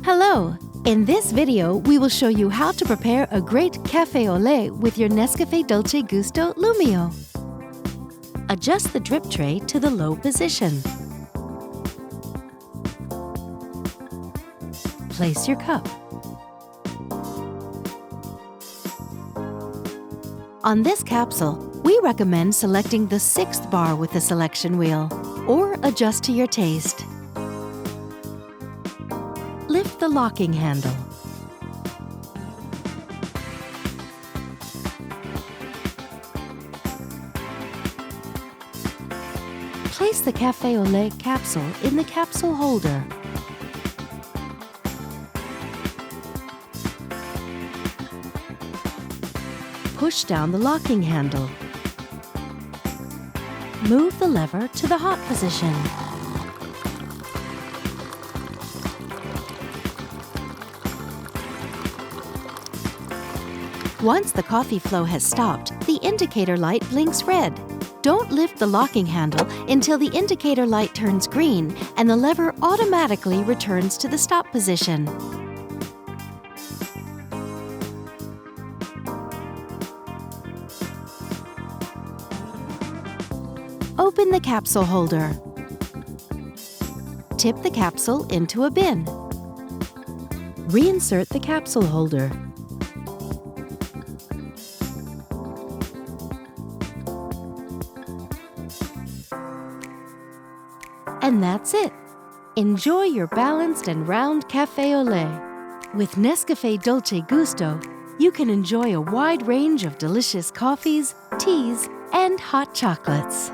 Hello! In this video, we will show you how to prepare a great Café Au Lait with your NESCAFÉ Dolce Gusto Lumio. Adjust the drip tray to the low position. Place your cup. On this capsule, we recommend selecting the 6th bar with the selection wheel, or adjust to your taste. Lift the locking handle. Place the Café Au Lait capsule in the capsule holder. Push down the locking handle. Move the lever to the hot position. Once the coffee flow has stopped, the indicator light blinks red. Don't lift the locking handle until the indicator light turns green and the lever automatically returns to the stop position. Open the capsule holder. Tip the capsule into a bin. Reinsert the capsule holder. And that's it! Enjoy your balanced and round Café Au Lait. With NESCAFÉ Dolce Gusto, you can enjoy a wide range of delicious coffees, teas, and hot chocolates.